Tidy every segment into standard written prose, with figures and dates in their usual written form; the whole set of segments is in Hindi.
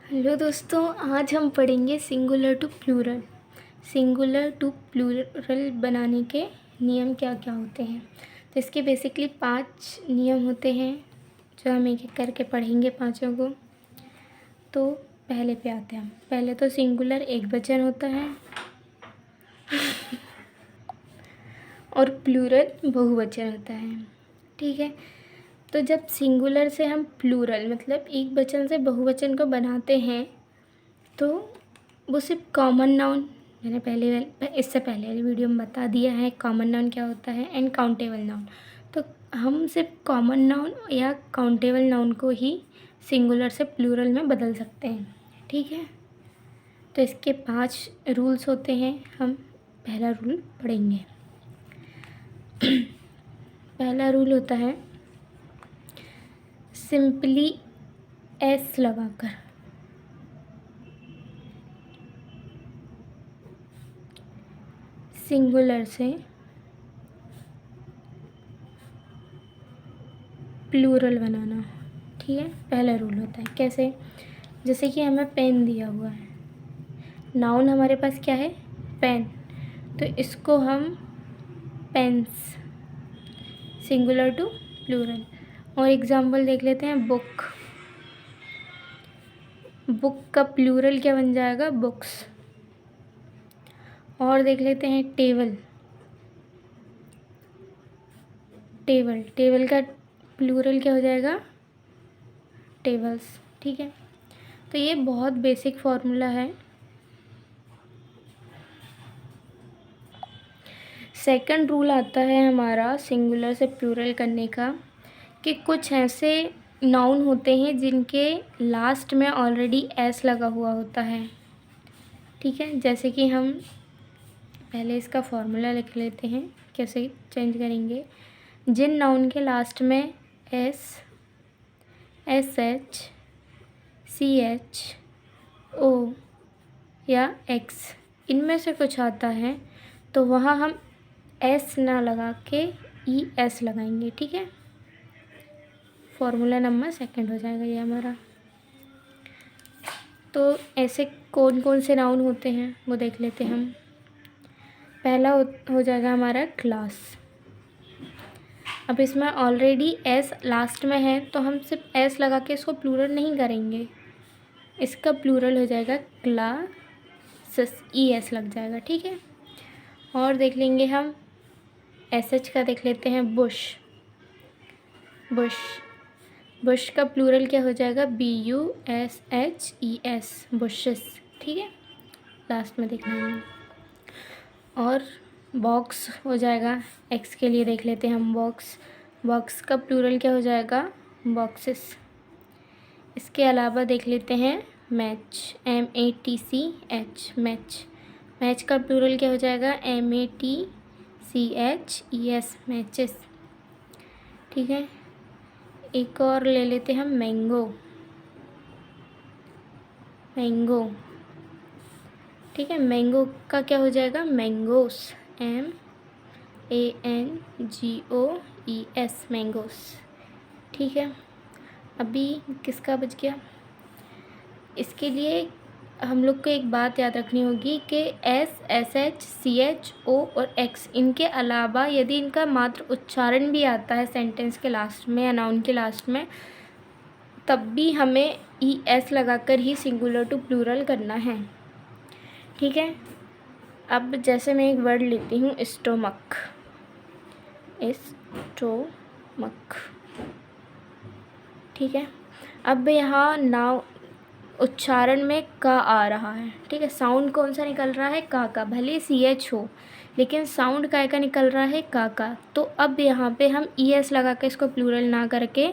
हेलो दोस्तों, आज हम पढ़ेंगे singular to plural. Singular to plural बनाने के नियम क्या क्या होते हैं। तो इसके बेसिकली 5 नियम होते हैं जो हम एक एक करके पढ़ेंगे पांचों को। तो पहले पे आते हैं हम। पहले तो सिंगुलर एक वचन होता है और प्लूरल बहुवचन होता है। ठीक है, तो जब सिंगुलर से हम प्लूरल मतलब एक वचन से बहुवचन को बनाते हैं तो वो सिर्फ कॉमन नाउन, मैंने इससे पहले वाली वीडियो में बता दिया है कॉमन नाउन क्या होता है एंड काउंटेबल नाउन। तो हम सिर्फ कॉमन नाउन या काउंटेबल नाउन को ही सिंगुलर से प्लूरल में बदल सकते हैं। ठीक है, तो इसके 5 रूल्स होते हैं। हम पहला रूल पढ़ेंगे। पहला रूल होता है सिंपली एस लगाकर। सिंगुलर से प्लूरल बनाना। ठीक है, पहला रूल होता है। कैसे? जैसे कि हमें पेन दिया हुआ है, नाउन हमारे पास क्या है? पेन। तो इसको हम पेन्स, सिंगुलर टू प्लूरल। और एग्जाम्पल देख लेते हैं। बुक, बुक का प्लूरल क्या बन जाएगा? बुक्स। और देख लेते हैं टेबल, टेबल, टेबल का प्लूरल क्या हो जाएगा? टेबल्स। ठीक है, तो ये बहुत बेसिक फॉर्मूला है। सेकंड रूल आता है हमारा सिंगुलर से प्लूरल करने का कि कुछ ऐसे नाउन होते हैं जिनके लास्ट में ऑलरेडी एस लगा हुआ होता है। ठीक है, जैसे कि हम पहले इसका फॉर्मूला लिख लेते हैं कैसे चेंज करेंगे। जिन नाउन के लास्ट में S, S H, C H, O या एक्स इनमें से कुछ आता है तो वहाँ हम एस ना लगा के ई एस लगाएंगे। ठीक है, फॉर्मूला नंबर सेकंड हो जाएगा ये हमारा। तो ऐसे कौन कौन से नाउन होते हैं वो देख लेते हैं हम। पहला हो जाएगा हमारा क्लास। अब इसमें ऑलरेडी एस लास्ट में है तो हम सिर्फ एस लगा के इसको प्लूरल नहीं करेंगे, इसका प्लूरल हो जाएगा क्लासेस, ई एस लग जाएगा। ठीक है, और देख लेंगे हम एस एच का देख लेते हैं। बुश, बुश, बुश का प्लूरल क्या हो जाएगा? B U S H E S, bushes. ठीक है, लास्ट में देखना है। और बॉक्स हो जाएगा, एक्स के लिए देख लेते हैं हम। बॉक्स, बॉक्स का प्लूरल क्या हो जाएगा? बॉक्सेस। इसके अलावा देख लेते हैं match, M A T C H, match, match का प्लूरल क्या हो जाएगा? M A T C H E S, matches. ठीक है, एक और ले लेते हैं हम मैंगो, मैंगो। ठीक है, मैंगो का क्या हो जाएगा? Mangoes, M A N G O E S, mangoes. ठीक है, अभी किसका बच गया? इसके लिए हम लोग को एक बात याद रखनी होगी कि S, S H, C H, O और एक्स इनके अलावा यदि इनका मात्र उच्चारण भी आता है सेंटेंस के लास्ट में या नाउन के लास्ट में तब भी हमें ई एस लगाकर ही सिंगुलर टू प्लूरल करना है। ठीक है, अब जैसे मैं एक वर्ड लेती हूँ स्टोमक, स्टोमक। ठीक है, अब यहाँ नाउ उच्चारण में का आ रहा है। ठीक है, साउंड कौन सा निकल रहा है? का। भले सी एच हो लेकिन साउंड काय का निकल रहा है? का। तो अब यहाँ पे हम ई एस लगा के इसको प्लूरल ना करके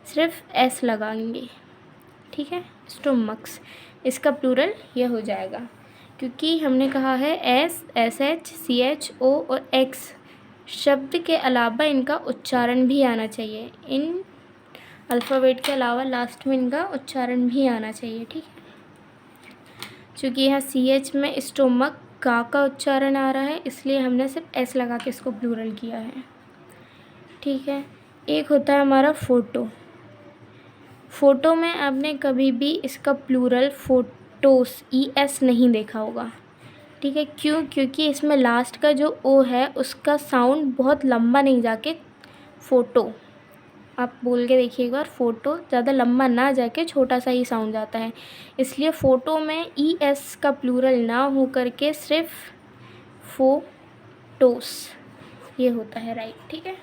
सिर्फ एस लगाएंगे। ठीक है, स्टोमक्स, इसका प्लूरल यह हो जाएगा क्योंकि हमने कहा है S, S H, C H, O और एक्स शब्द के अलावा इनका उच्चारण भी आना चाहिए। इन अल्फ़ाबेट के अलावा लास्ट में इनका उच्चारण भी आना चाहिए। ठीक है, चूँकि यहाँ सी एच में स्टोमक का उच्चारण आ रहा है इसलिए हमने सिर्फ एस लगा के इसको प्लूरल किया है। ठीक है, एक होता है हमारा फ़ोटो। फ़ोटो में आपने कभी भी इसका प्लूरल फ़ोटोस ES नहीं देखा होगा, ठीक है। क्यों? क्योंकि इसमें लास्ट का जो ओ है उसका साउंड बहुत लंबा नहीं जाके फ़ोटो, आप बोल के देखिए एक बार, फ़ोटो ज़्यादा लंबा ना जाके छोटा सा ही साउंड जाता है, इसलिए फ़ोटो में ES का प्लूरल ना हो करके सिर्फ फ़ोटोस ये होता है, राइट, ठीक है।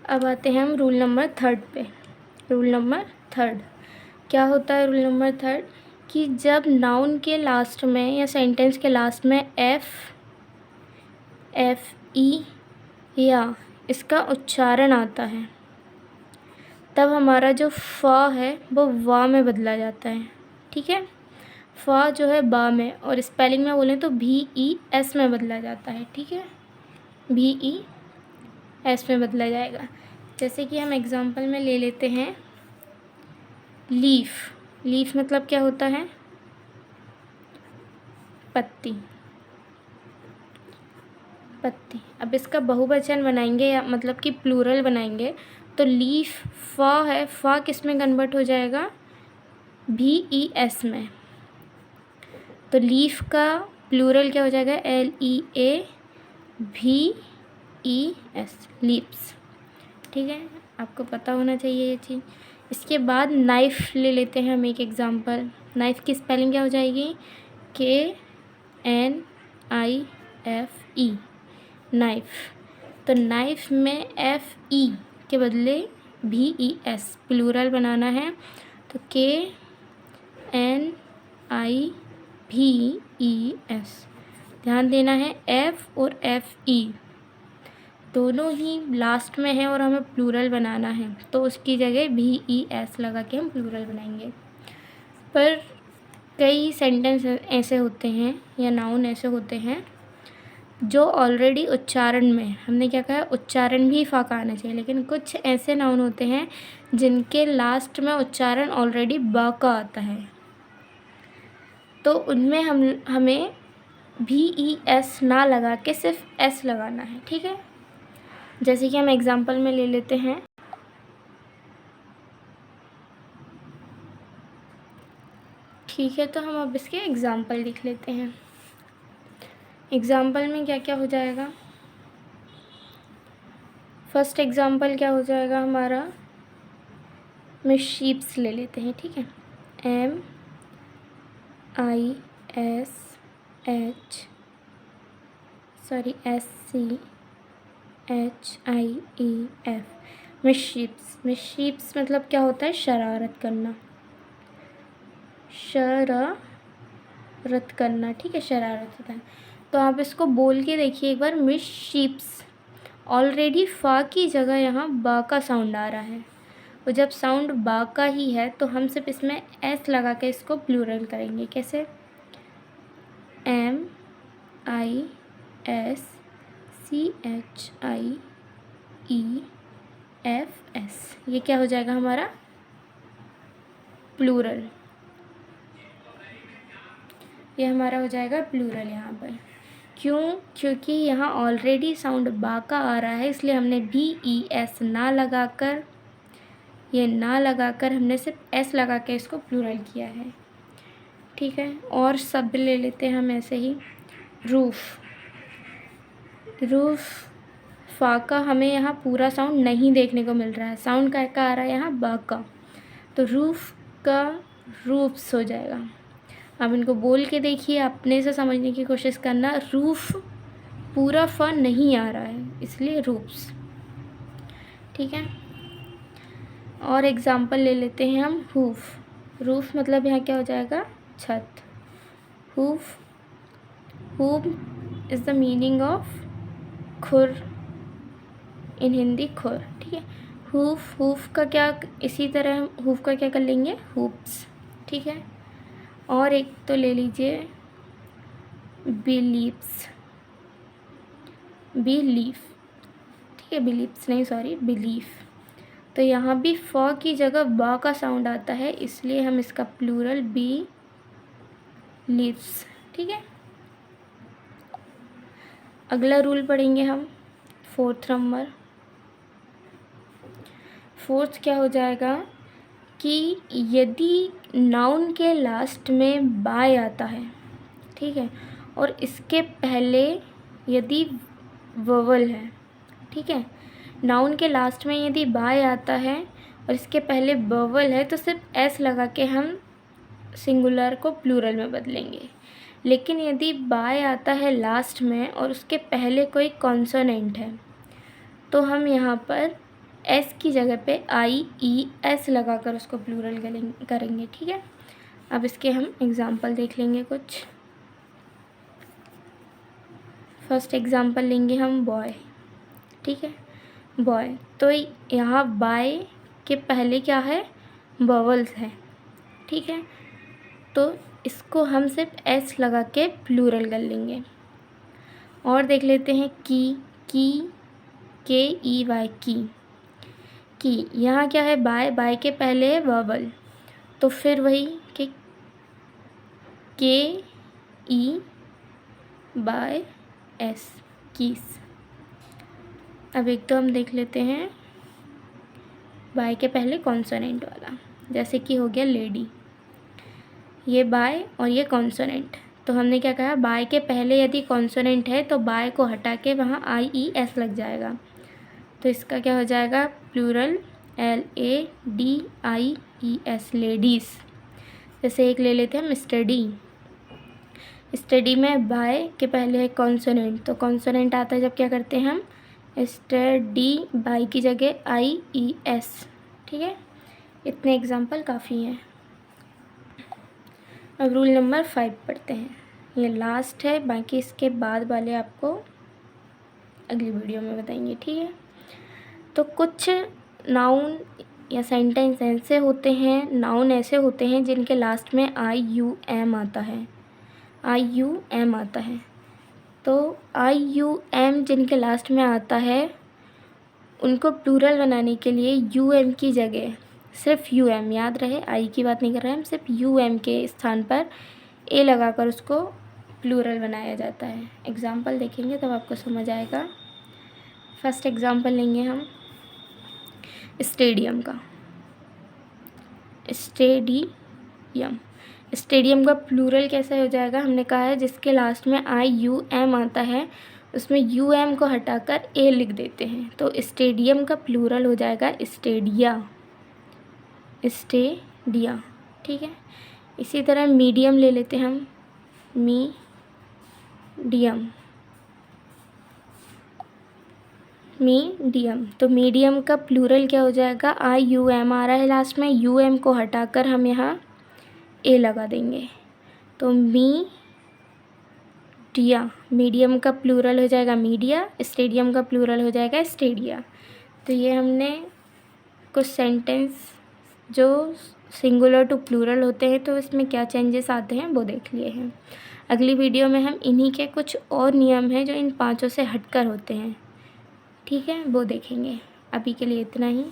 अब आते हैं हम रूल नंबर 3 पे। रूल नंबर 3 क्या होता है? रूल नंबर 3 कि जब नाउन के लास्ट में या सेंटेंस के लास्ट में FE या इसका उच्चारण आता है, तब हमारा जो फ है वो वा में बदला जाता है, ठीक है। फ जो है बा में, और स्पेलिंग में बोलें तो VES में बदला जाता है, ठीक है। VES में बदला जाएगा। जैसे कि हम एग्जांपल में ले लेते हैं लीफ। लीफ मतलब क्या होता है? पत्ती, पत्ती। अब इसका बहुवचन बनाएंगे या मतलब कि प्लूरल बनाएंगे तो लीफ फ है, फ किस में कन्वर्ट हो जाएगा? VES में। तो लीफ का प्लूरल क्या हो जाएगा? LEAVES, लीव्स, ठीक है। आपको पता होना चाहिए ये चीज़। इसके बाद नाइफ़ ले लेते हैं हम एक एग्जांपल। नाइफ़ की स्पेलिंग क्या हो जाएगी? KNIFE, knife. तो नाइफ़ में FE के बदले VES प्लूरल बनाना है, तो KNIVES। ध्यान देना है, F और FE दोनों ही लास्ट में है और हमें प्लूरल बनाना है, तो उसकी जगह VES लगा के हम प्लूरल बनाएंगे। पर कई सेंटेंस ऐसे होते हैं या नाउन ऐसे होते हैं जो ऑलरेडी उच्चारण में, हमने क्या कहा, उच्चारण भी फ़ा का आना चाहिए, लेकिन कुछ ऐसे नाउन होते हैं जिनके लास्ट में उच्चारण ऑलरेडी ब का आता है, तो उनमें हमें VES ना लगा के सिर्फ S लगाना है, ठीक है। जैसे कि हम एग्जांपल में ले लेते हैं ठीक है, तो हम अब इसके एग्जांपल लिख लेते हैं। एग्जांपल में क्या क्या हो जाएगा? फर्स्ट एग्जांपल क्या हो जाएगा हमारा? मिसशीप्स ले लेते हैं, ठीक है। SCHIEF, मिसशीप्स। मिसशीप्स मतलब क्या होता है? शरारत करना, शरारत करना, ठीक है, शरारत होता है। तो आप इसको बोल के देखिए एक बार, मिसशीप्स। ऑलरेडी फ़ा की जगह यहाँ बा का साउंड आ रहा है, और जब साउंड बा का ही है तो हम सिर्फ इसमें S लगा के इसको प्लूरल करेंगे। कैसे? MISCHIEFS, ये क्या हो जाएगा हमारा? प्लूरल। ये हमारा हो जाएगा प्लूरल यहाँ पर। क्यों? क्योंकि यहाँ ऑलरेडी साउंड बा का आ रहा है, इसलिए हमने VES ना लगाकर, ये ना लगाकर हमने सिर्फ S लगा के इसको प्लूरल किया है, ठीक है। और शब्द ले लेते हैं हम ऐसे ही। रूफ़। रूफ़ फ़ा का हमें यहाँ पूरा साउंड नहीं देखने को मिल रहा है, साउंड का आ रहा है यहाँ बा का, तो रूफ़ का रूफ्स हो जाएगा। अब इनको बोल के देखिए, अपने से समझने की कोशिश करना। रूफ़ पूरा फ़ा नहीं आ रहा है, इसलिए रूफ्स, ठीक है। और एग्जांपल ले लेते हैं हम हुफ। रूफ मतलब यहाँ क्या हो जाएगा? छत। HUF, HUF is the meaning of खुर, इन हिंदी खुर, ठीक है। हुफ, हुफ का क्या, इसी तरह हुफ का क्या कर लेंगे? हुप्स, ठीक है। और एक तो ले लीजिए बिलीव्स, बिलीफ, ठीक है, बिलीव्स नहीं, सॉरी, बिलीफ। तो यहाँ भी फ की जगह बा का साउंड आता है, इसलिए हम इसका प्लूरल बी लीव्स, ठीक है। अगला रूल पढ़ेंगे हम, 4th नंबर। फोर्थ क्या हो जाएगा कि यदि नाउन के लास्ट में बाय आता है, ठीक है, और इसके पहले यदि वोवल है, ठीक है, नाउन के लास्ट में यदि बाय आता है और इसके पहले वोवल है तो सिर्फ एस लगा के हम सिंगुलर को प्लूरल में बदलेंगे। लेकिन यदि बाय आता है लास्ट में और उसके पहले कोई कॉन्सोनेंट है तो हम यहाँ पर एस की जगह पे आई ई एस लगाकर उसको प्लूरल करेंगे, ठीक है। अब इसके हम एग्ज़ाम्पल देख लेंगे कुछ। फर्स्ट एग्ज़ाम्पल लेंगे हम बॉय, ठीक है, बॉय। तो यहाँ बाय के पहले क्या है, वोवल्स है, ठीक है, तो इसको हम सिर्फ एस लगा के प्लूरल कर लेंगे। और देख लेते हैं की के ई वाई की। यहाँ क्या है, बाय के पहले है वोवल, तो फिर वही कि के ई बाय एस, कीस। अब एक तो हम देख लेते हैं बाय के पहले कॉन्सोनेंट वाला, जैसे कि हो गया लेडी, ये बाय और ये कॉन्सोनेंट। तो हमने क्या कहा, बाय के पहले यदि कॉन्सोनेंट है तो बाय को हटा के वहाँ आई ई एस लग जाएगा, तो इसका क्या हो जाएगा, प्लूरल LADIES, लेडीज़। जैसे एक ले लेते हैं हम स्टडी। स्टडी में बाय के पहले है कॉन्सोनेंट, तो कॉन्सोनेंट आता है जब क्या करते हैं हम, स्टडी, बाय की जगह IES, ठीक है। इतने एग्जाम्पल काफ़ी हैं। अब रूल नंबर 5 पढ़ते हैं, ये लास्ट है, बाकी इसके बाद वाले आपको अगली वीडियो में बताएंगे, ठीक है। तो कुछ नाउन या सेंटेंस ऐसे होते हैं, नाउन ऐसे होते हैं जिनके लास्ट में IUM आता है, IUM आता है। तो IUM जिनके लास्ट में आता है उनको प्लूरल बनाने के लिए UM की जगह सिर्फ UM, याद रहे आई की बात नहीं कर रहे हैं हम, सिर्फ UM के स्थान पर A लगाकर उसको प्लूरल बनाया जाता है। एग्ज़ाम्पल देखेंगे तब आपको समझ आएगा। फर्स्ट एग्ज़ाम्पल लेंगे हम स्टेडियम का। स्टेडियम का प्लूरल कैसे हो जाएगा, हमने कहा है जिसके लास्ट में IUM आता है उसमें UM को हटाकर A लिख देते हैं, तो स्टेडियम का प्लूरल हो जाएगा स्टेडिया, ठीक है। इसी तरह मीडियम ले लेते हैं हम, मीडियम। तो मीडियम का प्लूरल क्या हो जाएगा, IUM आ रहा है लास्ट में, UM को हटाकर हम यहाँ A लगा देंगे, तो मीडियम का प्लूरल हो जाएगा मीडिया, स्टेडियम का प्लूरल हो जाएगा स्टेडिया। तो ये हमने कुछ सेंटेंस जो सिंगुलर टू प्लूरल होते हैं तो इसमें क्या चेंजेस आते हैं वो देख लिए हैं। अगली वीडियो में हम इन्हीं के कुछ और नियम हैं जो इन 5 से हटकर होते हैं, ठीक है, वो देखेंगे। अभी के लिए इतना ही।